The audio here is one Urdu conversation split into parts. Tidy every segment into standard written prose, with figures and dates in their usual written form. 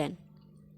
10।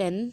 10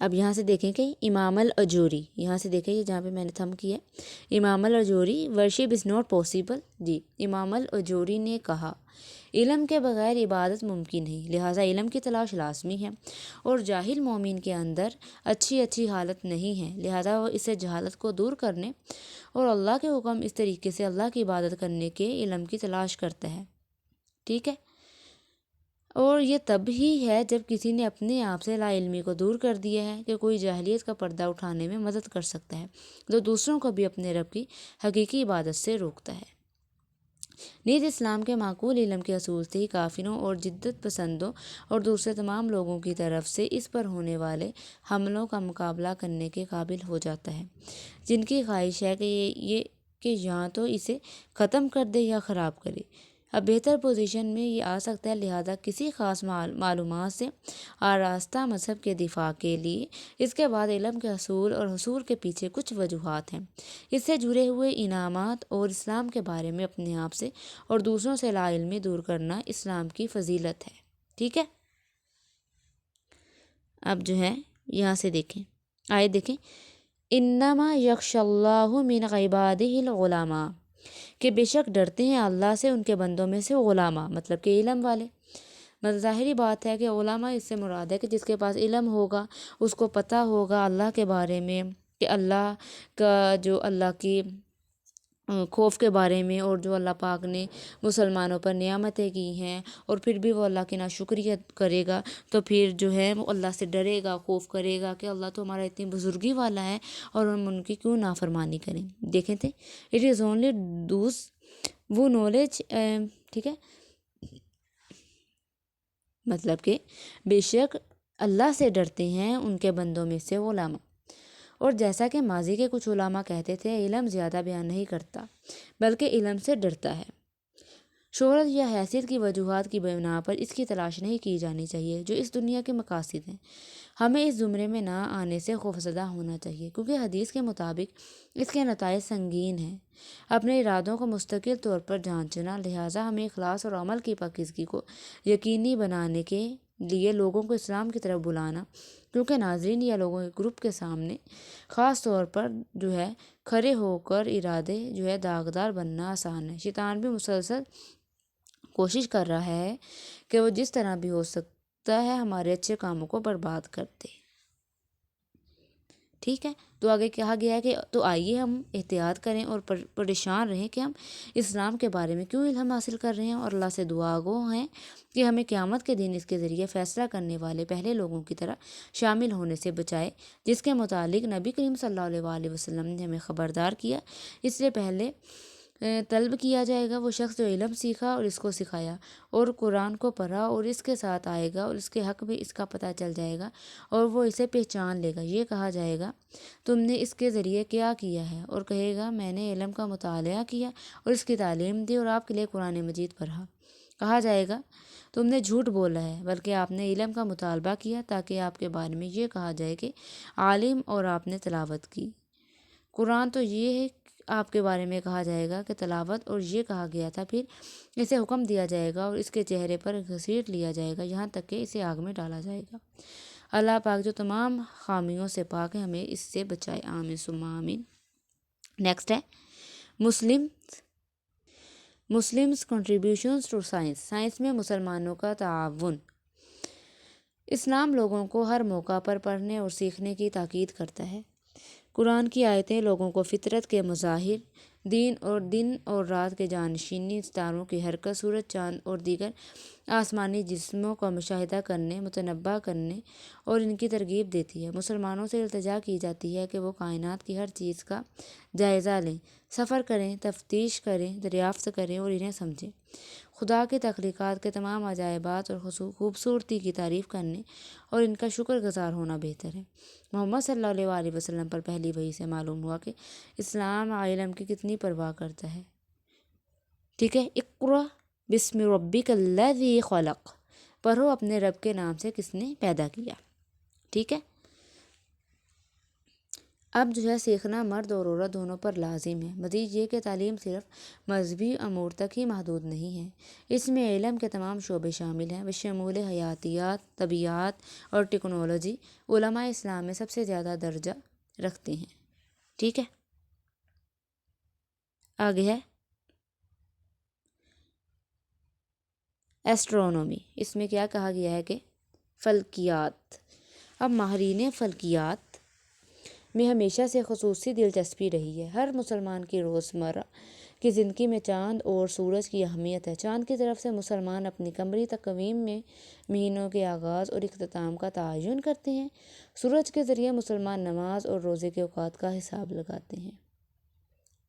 اب یہاں سے دیکھیں کہ امام الاجوری، یہاں سے دیکھیں یہ جہاں پہ میں نے تھم کیا ہے، امام الاجوری ورشپ از ناٹ پاسبل. جی امام الاجوری نے کہا علم کے بغیر عبادت ممکن نہیں، لہٰذا علم کی تلاش لازمی ہے، اور جاہل مومن کے اندر اچھی حالت نہیں ہے، لہٰذا وہ اسے جہالت کو دور کرنے اور اللہ کے حکم اس طریقے سے اللہ کی عبادت کرنے کے علم کی تلاش کرتا ہے. ٹھیک ہے، اور یہ تب ہی ہے جب کسی نے اپنے آپ سے لا علمی کو دور کر دیا ہے کہ کوئی جاہلیت کا پردہ اٹھانے میں مدد کر سکتا ہے، جو دوسروں کو بھی اپنے رب کی حقیقی عبادت سے روکتا ہے. نیز اسلام کے معقول علم کے اصول سے ہی کافروں اور جدت پسندوں اور دوسرے تمام لوگوں کی طرف سے اس پر ہونے والے حملوں کا مقابلہ کرنے کے قابل ہو جاتا ہے، جن کی خواہش ہے کہ یا تو اسے ختم کر دے یا خراب کرے. اب بہتر پوزیشن میں یہ آ سکتا ہے، لہذا کسی خاص معلومات سے آراستہ مذہب کے دفاع کے لیے اس کے بعد علم کے حصول اور حصول کے پیچھے کچھ وجوہات ہیں. اس سے جڑے ہوئے انعامات اور اسلام کے بارے میں اپنے آپ سے اور دوسروں سے لا علمی دور کرنا اسلام کی فضیلت ہے. ٹھیک ہے، اب جو ہے یہاں سے دیکھیں، آیت دیکھیں، انما یخش اللہ من عبادہ العلماء، کہ بے شک ڈرتے ہیں اللہ سے ان کے بندوں میں سے علماء، مطلب کہ علم والے. مطلب ظاہری بات ہے کہ علماء اس سے مراد ہے کہ جس کے پاس علم ہوگا، اس کو پتہ ہوگا اللہ کے بارے میں، کہ اللہ کا جو اللہ کی خوف کے بارے میں، اور جو اللہ پاک نے مسلمانوں پر نعمتیں کی ہیں، اور پھر بھی وہ اللہ کی ناشکریہ کرے گا، تو پھر جو ہے وہ اللہ سے ڈرے گا، خوف کرے گا کہ اللہ تو ہمارا اتنی بزرگی والا ہے اور ہم ان کی کیوں نافرمانی کریں. دیکھیں تھے اٹ از اونلی دوز وہ نالج. ٹھیک ہے، مطلب کہ بے شک اللہ سے ڈرتے ہیں ان کے بندوں میں سے علماء. اور جیسا کہ ماضی کے کچھ علماء کہتے تھے، علم زیادہ بیان نہیں کرتا بلکہ علم سے ڈرتا ہے. شہرت یا حیثیت کی وجوہات کی بنا پر اس کی تلاش نہیں کی جانی چاہیے جو اس دنیا کے مقاصد ہیں. ہمیں اس زمرے میں نہ آنے سے خوفزدہ ہونا چاہیے، کیونکہ حدیث کے مطابق اس کے نتائج سنگین ہیں. اپنے ارادوں کو مستقل طور پر جانچنا، لہٰذا ہمیں اخلاص اور عمل کی پاکیزگی کو یقینی بنانے کے لیے لوگوں کو اسلام کی طرف بلانا، کیونکہ ناظرین یا لوگوں کے گروپ کے سامنے خاص طور پر جو ہے کھڑے ہو کر ارادے جو ہے داغدار بننا آسان ہے. شیطان بھی مسلسل کوشش کر رہا ہے کہ وہ جس طرح بھی ہو سکتا ہے ہمارے اچھے کاموں کو برباد کر دے. ٹھیک ہے، تو آگے کہا گیا ہے کہ تو آئیے ہم احتیاط کریں اور پریشان رہیں کہ ہم اسلام کے بارے میں کیوں علم حاصل کر رہے ہیں، اور اللہ سے دعا گو ہیں کہ ہمیں قیامت کے دن اس کے ذریعے فیصلہ کرنے والے پہلے لوگوں کی طرح شامل ہونے سے بچائے، جس کے متعلق نبی کریم صلی اللہ علیہ وسلم نے ہمیں خبردار کیا. اس لیے پہلے طلب کیا جائے گا وہ شخص جو علم سیکھا اور اس کو سکھایا اور قرآن کو پڑھا اور اس کے ساتھ آئے گا اور اس کے حق میں اس کا پتہ چل جائے گا اور وہ اسے پہچان لے گا. یہ کہا جائے گا تم نے اس کے ذریعے کیا کیا ہے، اور کہے گا میں نے علم کا مطالعہ کیا اور اس کی تعلیم دی اور آپ کے لیے قرآن مجید پڑھا. کہا جائے گا تم نے جھوٹ بولا ہے، بلکہ آپ نے علم کا مطالبہ کیا تاکہ آپ کے بارے میں یہ کہا جائے کہ عالم اور آپ نے تلاوت کی قرآن. تو یہ ہے آپ کے بارے میں کہا جائے گا کہ تلاوت، اور یہ کہا گیا تھا. پھر اسے حکم دیا جائے گا اور اس کے چہرے پر گھسیٹ لیا جائے گا یہاں تک کہ اسے آگ میں ڈالا جائے گا. اللہ پاک جو تمام خامیوں سے پاک ہے ہمیں اس سے بچائے، آمین ثم آمین. نیکسٹ ہے Muslims contributions to science, science میں مسلمانوں کا تعاون. اسلام لوگوں کو ہر موقع پر پڑھنے اور سیکھنے کی تاکید کرتا ہے. قرآن کی آیتیں لوگوں کو فطرت کے مظاہر، دن اور رات کے جانشینی، ستاروں کی حرکت، سورج، چاند اور دیگر آسمانی جسموں کا مشاہدہ کرنے، متنبع کرنے اور ان کی ترغیب دیتی ہے. مسلمانوں سے التجا کی جاتی ہے کہ وہ کائنات کی ہر چیز کا جائزہ لیں، سفر کریں، تفتیش کریں، دریافت کریں اور انہیں سمجھیں. خدا کی تخلیقات کے تمام عجائبات اور خوبصورتی کی تعریف کرنے اور ان کا شکر گزار ہونا بہتر ہے. محمد صلی اللہ علیہ وسلم پر پہلی وحی سے معلوم ہوا کہ اسلام علم کی کتنی پرواہ کرتا ہے. ٹھیک ہے، اقرأ بسم ربک الذی خلق، پڑھو اپنے رب کے نام سے کس نے پیدا کیا. ٹھیک ہے، اب جو ہے سیکھنا مرد اور عورت دونوں پر لازم ہے۔ مزید یہ کہ تعلیم صرف مذہبی امور تک ہی محدود نہیں ہے، اس میں علم کے تمام شعبے شامل ہیں، بشمول حیاتیات، طبیعیات اور ٹیکنالوجی۔ علماء اسلام میں سب سے زیادہ درجہ رکھتے ہیں۔ ٹھیک ہے، آگے ہے ایسٹرونومی۔ اس میں کیا کہا گیا ہے کہ فلکیات۔ اب ماہرین فلکیات میں ہمیشہ سے خصوصی دلچسپی رہی ہے۔ ہر مسلمان کی روزمرہ کی زندگی میں چاند اور سورج کی اہمیت ہے۔ چاند کی طرف سے مسلمان اپنی قمری تقویم میں مہینوں کے آغاز اور اختتام کا تعین کرتے ہیں۔ سورج کے ذریعے مسلمان نماز اور روزے کے اوقات کا حساب لگاتے ہیں۔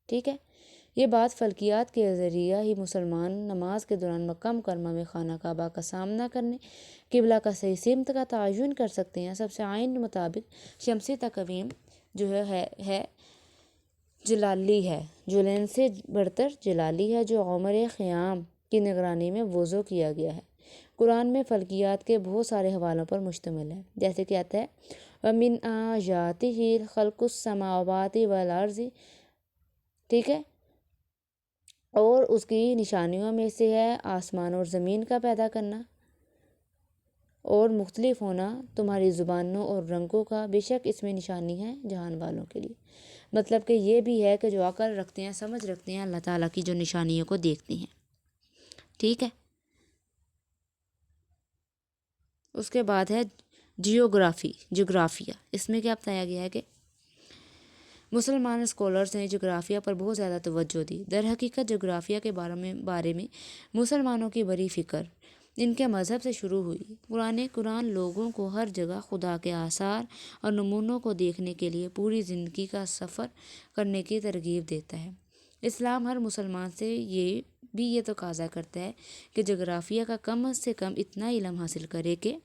ٹھیک ہے، یہ بات فلکیات کے ذریعہ ہی مسلمان نماز کے دوران مکہ مکرمہ میں خانہ کعبہ کا سامنا کرنے، قبلہ کا صحیح سمت کا تعین کر سکتے ہیں۔ سب سے عین مطابق شمسی تقویم جو ہے جلالی ہے، جولین سے برتر جلالی ہے، جو عمر خیام کی نگرانی میں وضع کیا گیا ہے۔ قرآن میں فلکیات کے بہت سارے حوالوں پر مشتمل ہے، جیسے کہ آتا ہے وَمِنْ آیَاتِهِ خَلْقُ السَّمَاوَاتِ وَالْأَرْضِ۔ ٹھیک ہے، اور اس کی نشانیوں میں سے ہے آسمان اور زمین کا پیدا کرنا اور مختلف ہونا تمہاری زبانوں اور رنگوں کا، بے شک اس میں نشانی ہے جہان والوں کے لیے۔ مطلب کہ یہ بھی ہے کہ جو عقل رکھتے ہیں، سمجھ رکھتے ہیں، اللہ تعالیٰ کی جو نشانیوں کو دیکھتے ہیں۔ ٹھیک ہے، اس کے بعد ہے جغرافیہ۔ اس میں کیا بتایا گیا ہے کہ مسلمان اسکالرز نے جغرافیہ پر بہت زیادہ توجہ دی۔ در حقیقت جغرافیہ کے بارے میں مسلمانوں کی بڑی فکر ان کے مذہب سے شروع ہوئی۔ قرآن لوگوں کو ہر جگہ خدا کے آثار اور نمونوں کو دیکھنے کے لیے پوری زندگی کا سفر کرنے کی ترغیب دیتا ہے۔ اسلام ہر مسلمان سے یہ تقاضا کرتا ہے کہ جغرافیہ کا کم سے کم اتنا علم حاصل کرے کہ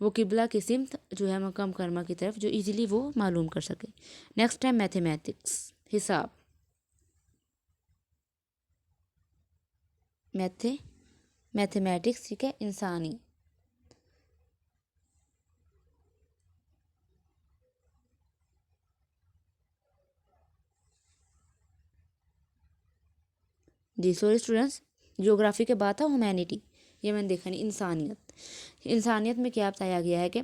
وہ قبلہ کی سمت جو ہے مکہ مکرمہ کی طرف جو ایزیلی وہ معلوم کر سکے۔ نیکسٹ ہے میتھمیٹکس، حساب۔ میتھمیٹکس ٹھیک ہے، انسانی سوری اسٹوڈنٹس، جیوگرافی کے بعد تھا ہیومینٹی، یہ میں نے دیکھا نہیں، انسانیت میں کیا بتایا گیا ہے کہ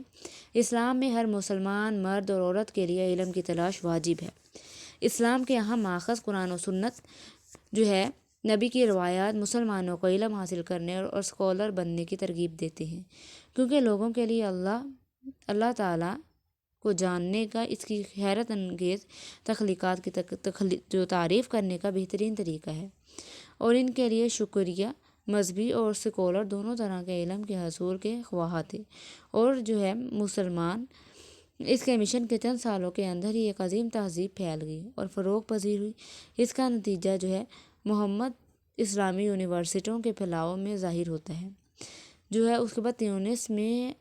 اسلام میں ہر مسلمان مرد اور عورت کے لیے علم کی تلاش واجب ہے۔ اسلام کے اہم ماخذ قرآن و سنت جو ہے، نبی کی روایات مسلمانوں کو علم حاصل کرنے اور اسکالر بننے کی ترغیب دیتے ہیں، کیونکہ لوگوں کے لیے اللہ تعالیٰ کو جاننے کا، اس کی حیرت انگیز تخلیقات کی جو تعریف کرنے کا بہترین طریقہ ہے، اور ان کے لیے شکریہ مذہبی اور سیکولر دونوں طرح کے علم کے حصول کے خواہاں تھے۔ اور جو ہے مسلمان اس کے مشن کے چند سالوں کے اندر ہی ایک عظیم تہذیب پھیل گئی اور فروغ پذیر ہوئی۔ اس کا نتیجہ جو ہے محمد اسلامی یونیورسٹیوں کے پھیلاؤ میں ظاہر ہوتا ہے، جو ہے اس کے بعد تیونس میں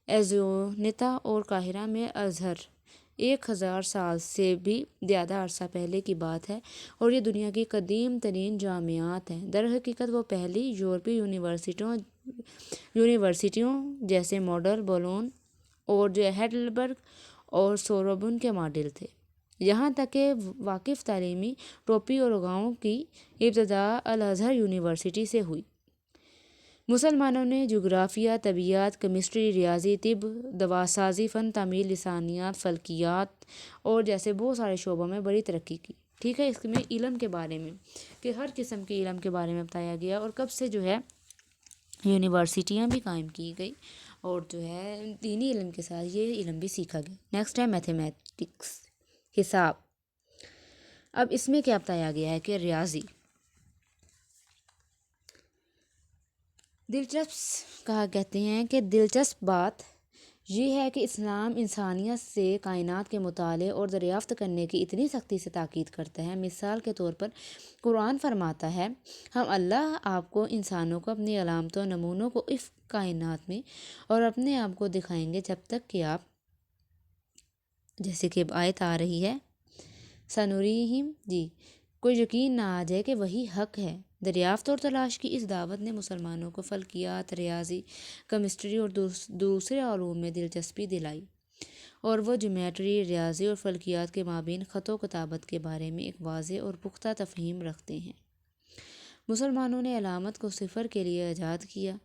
ایزیونتا اور قاہرہ میں ازہر 1000 سال سے بھی زیادہ عرصہ پہلے کی بات ہے، اور یہ دنیا کی قدیم ترین جامعات ہیں۔ در حقیقت وہ پہلی یورپی یونیورسٹیوں جیسے ماڈل بولون اور جو ہیڈلبرگ اور سوربن کے ماڈل تھے، یہاں تک کہ واقف تعلیمی ٹوپی اور گاؤں کی ابتدا الازہر یونیورسٹی سے ہوئی۔ مسلمانوں نے جغرافیہ، طبیعیات، کیمسٹری، ریاضی، طب، دواسازی، فن تعمیر، لسانیات، فلکیات اور جیسے بہت سارے شعبوں میں بڑی ترقی کی۔ ٹھیک ہے، اس میں علم کے بارے میں کہ ہر قسم کے علم کے بارے میں بتایا گیا، اور کب سے جو ہے یونیورسٹیاں بھی قائم کی گئی، اور جو ہے دینی علم کے ساتھ یہ علم بھی سیکھا گیا۔ نیکسٹ ہے میتھمیٹکس، حساب۔ اب اس میں کیا بتایا گیا ہے کہ ریاضی کہتے ہیں کہ دلچسپ بات یہ ہے کہ اسلام انسانیت سے کائنات کے مطالعے اور دریافت کرنے کی اتنی سختی سے تاکید کرتا ہے۔ مثال کے طور پر قرآن فرماتا ہے، ہم اللہ آپ کو انسانوں کو اپنی علامتوں نمونوں کو اس کائنات میں اور اپنے آپ کو دکھائیں گے جب تک کہ آپ، جیسے کہ آیت آ رہی ہے سنوریہم، کوئی یقین نہ آ جائے کہ وہی حق ہے۔ دریافت اور تلاش کی اس دعوت نے مسلمانوں کو فلکیات، ریاضی، کیمسٹری اور دوسرے علوم میں دلچسپی دلائی، اور وہ جیومیٹری، ریاضی اور فلکیات کے مابین خط و کتابت کے بارے میں ایک واضح اور پختہ تفہیم رکھتے ہیں۔ مسلمانوں نے علامت کو صفر کے لیے ایجاد کیا۔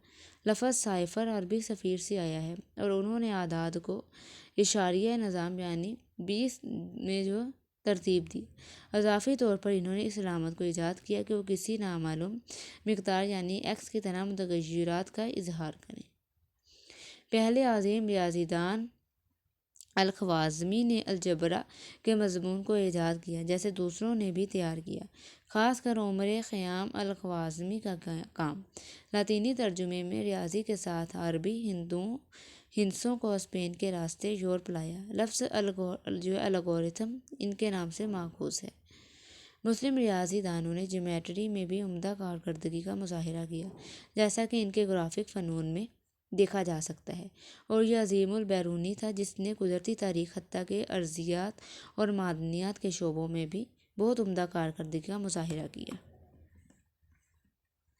لفظ سائفر عربی صفیر سے آیا ہے اور انہوں نے اعداد کو اشاریہ نظام یعنی 20 میں ترتیب دی۔ اضافی طور پر انہوں نے اس علامت کو ایجاد کیا کہ وہ کسی نامعلوم مقدار یعنی ایکس کی طرح متغیرات کا اظہار کریں۔ پہلے عظیم ریاضی دان الخوارزمی نے الجبرا کے مضمون کو ایجاد کیا، جیسے دوسروں نے بھی تیار کیا، خاص کر عمر خیام الخوارزمی کا کام لاطینی ترجمے میں ریاضی کے ساتھ عربی ہندسوں کو اسپین کے راستے یورپ لایا۔ لفظ الگورتھم ان کے نام سے ماخوذ ہے۔ مسلم ریاضی دانوں نے جیومیٹری میں بھی عمدہ کارکردگی کا مظاہرہ کیا، جیسا کہ ان کے گرافک فنون میں دیکھا جا سکتا ہے، اور یہ عظیم البیرونی تھا جس نے قدرتی تاریخ حتیٰ کہ ارضیات اور معدنیات کے شعبوں میں بھی بہت عمدہ کارکردگی کا مظاہرہ کیا۔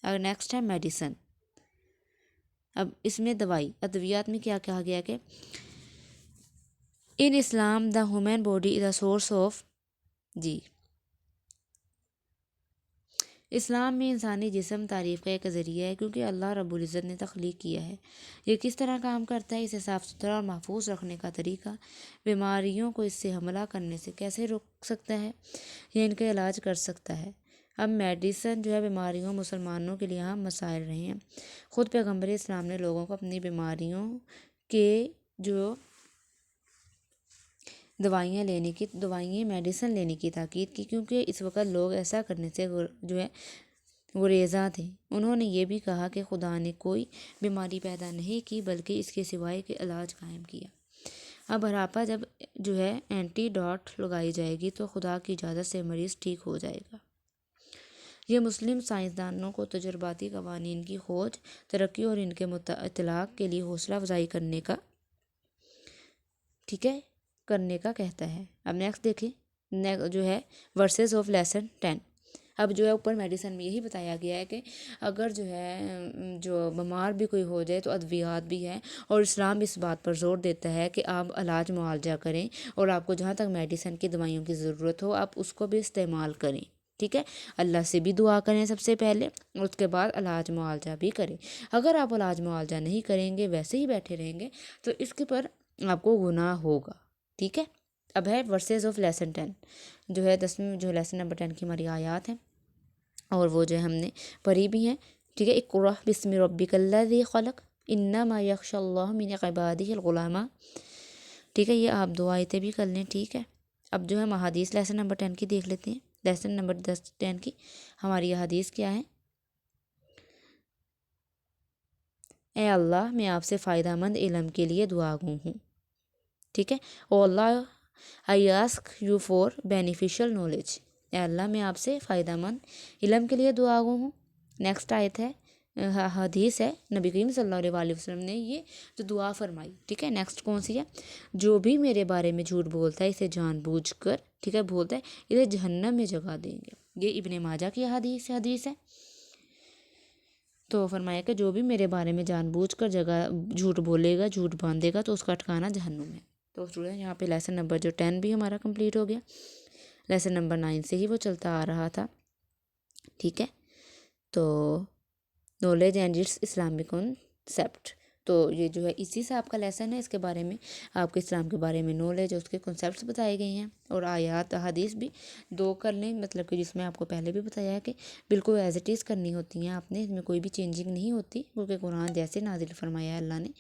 اور نیکسٹ ہے میڈیسن۔ اب اس میں ادویات میں کیا کہا گیا کہ in Islam the human body is a source of Islam میں انسانی جسم تعریف کا ایک ذریعہ ہے کیونکہ اللہ رب العزت نے تخلیق کیا ہے۔ یہ کس طرح کام کرتا ہے، اسے صاف ستھرا اور محفوظ رکھنے کا طریقہ، بیماریوں کو اس سے حملہ کرنے سے کیسے روک سکتا ہے یا ان کا علاج کر سکتا ہے۔ اب میڈیسن بیماریوں مسلمانوں کے لیے اہم مسائل رہے ہیں۔ خود پیغمبر اسلام نے لوگوں کو اپنی بیماریوں کے میڈیسن لینے کی تاکید کی، کیونکہ اس وقت لوگ ایسا کرنے سے گریزاں تھے۔ انہوں نے یہ بھی کہا کہ خدا نے کوئی بیماری پیدا نہیں کی بلکہ اس کے سوائے کے علاج قائم کیا۔ اب ہراپا جب اینٹی ڈوٹ لگائی جائے گی تو خدا کی اجازت سے مریض ٹھیک ہو جائے گا۔ یہ مسلم سائنسدانوں کو تجرباتی قوانین کی کھوج، ترقی اور ان کے اطلاق کے لیے حوصلہ افزائی کرنے کا کہتا ہے۔ اب نیکسٹ دیکھیں ورسز آف لیسن 10۔ اب اوپر میڈیسن میں یہی بتایا گیا ہے کہ اگر بیمار بھی کوئی ہو جائے تو ادویات بھی ہیں، اور اسلام اس بات پر زور دیتا ہے کہ آپ علاج معالجہ کریں، اور آپ کو جہاں تک میڈیسن کی دوائیوں کی ضرورت ہو آپ اس کو بھی استعمال کریں۔ ٹھیک ہے، اللہ سے بھی دعا کریں سب سے پہلے، اور اس کے بعد علاج معالجہ بھی کریں۔ اگر آپ علاج معالجہ نہیں کریں گے، ویسے ہی بیٹھے رہیں گے، تو اس کے پر آپ کو گناہ ہوگا۔ ٹھیک ہے، اب ہے ورسز آف لیسن 10، 10ویں لیسن نمبر 10 کی ہماری آیات ہیں، اور وہ ہم نے پڑھی بھی ہیں۔ ٹھیک ہے، اقرأ بسم ربک الذی خلق انما یخشی اللہ من عبادہ العلماء۔ ٹھیک ہے، یہ آپ 2 آیتیں بھی کر لیں۔ ٹھیک ہے، اب احادیث لیسن نمبر 10 کی دیکھ لیتے ہیں۔ لیسن نمبر 10 کی ہماری حدیث کیا ہے؟ اے اللہ، میں آپ سے فائدہ مند علم کے لیے دعا گو ہوں۔ ٹھیک ہے، O Allah I ask you for beneficial knowledge. اے اللہ، میں آپ سے فائدہ مند علم کے لیے دعا گو ہوں۔ نیکسٹ آیت ہے، حدیث ہے، نبی کریم صلی اللہ علیہ وسلم نے یہ دعا فرمائی۔ ٹھیک ہے، نیکسٹ کون سی ہے؟ جو بھی میرے بارے میں جھوٹ بولتا ہے اسے جان بوجھ کر بولتا ہے اسے جہنم میں جگہ دیں گے۔ یہ ابن ماجہ کی حدیث ہے۔ تو فرمایا کہ جو بھی میرے بارے میں جان بوجھ کر جھوٹ بولے گا، جھوٹ باندھے گا، تو اس کا ٹھکانہ جہنم ہے۔ تو اسٹوڈنٹ یہاں پہ لیسن نمبر 10 بھی ہمارا کمپلیٹ ہو گیا۔ لیسن نمبر 9 سے ہی وہ چلتا آ رہا تھا۔ ٹھیک ہے، تو knowledge and its Islamic concept, تو یہ اسی سے آپ کا لیسن ہے۔ اس کے بارے میں آپ کے اسلام کے بارے میں نالج اور اس کے کنسیپٹس بتائے گئے ہیں، اور آیات حدیث بھی 2 کر لیں، مطلب کہ جس میں آپ کو پہلے بھی بتایا ہے کہ بالکل ایز اٹ از کرنی ہوتی ہیں آپ نے، اس میں کوئی بھی چینجنگ نہیں ہوتی، کیونکہ قرآن جیسے نازل فرمایا ہے اللہ نے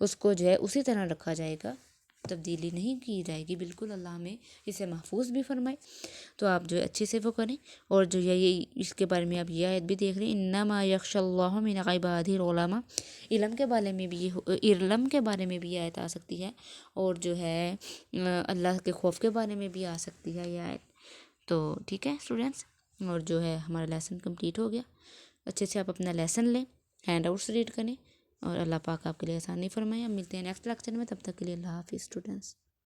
اس کو اسی طرح رکھا جائے گا، تبدیلی نہیں کی جائے گی، بالکل اللہ ہمیں اسے محفوظ بھی فرمائے۔ تو آپ اچھے سے وہ کریں، اور یہ اس کے بارے میں آپ یہ آیت بھی دیکھ لیں، انما یخشی اللہ من عبادہ العلماء۔ علم کے بارے میں بھی یہ آیت آ سکتی ہے، اور اللہ کے خوف کے بارے میں بھی آ سکتی ہے یہ آیت۔ تو ٹھیک ہے اسٹوڈنٹس، اور ہمارا لیسن کمپلیٹ ہو گیا۔ اچھے سے آپ اپنا لیسن لیں، ہینڈ آؤٹس ریڈ کریں، اور اللہ پاک آپ کے لیے آسانی فرمائے۔ ہم ملتے ہیں نیکسٹ لیکچر میں، تب تک کے لیے اللہ حافظ اسٹوڈنٹس۔